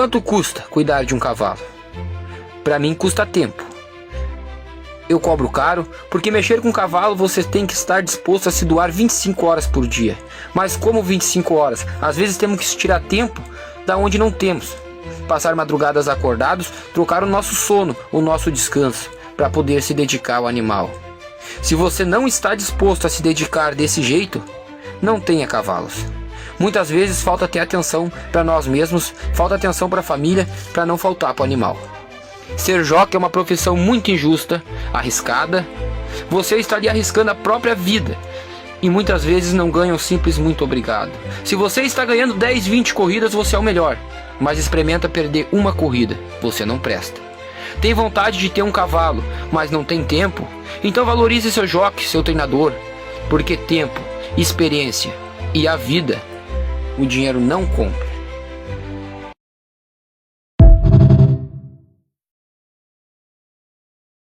Quanto custa cuidar de um cavalo? Para mim custa tempo. Eu cobro caro porque mexer com um cavalo você tem que estar disposto a se doar 25 horas por dia. Mas como 25 horas? Às vezes temos que tirar tempo da onde não temos. Passar madrugadas acordados, trocar o nosso sono, o nosso descanso, para poder se dedicar ao animal. Se você não está disposto a se dedicar desse jeito, não tenha cavalos. Muitas vezes falta ter atenção para nós mesmos, falta atenção para a família, para não faltar para o animal. Ser jockey é uma profissão muito injusta, arriscada. Você estaria arriscando a própria vida e muitas vezes não ganha um simples muito obrigado. Se você está ganhando 10, 20 corridas, você é o melhor, mas experimenta perder uma corrida, você não presta. Tem vontade de ter um cavalo, mas não tem tempo? Então valorize seu jockey, seu treinador, porque tempo, experiência e a vida, o dinheiro não compra.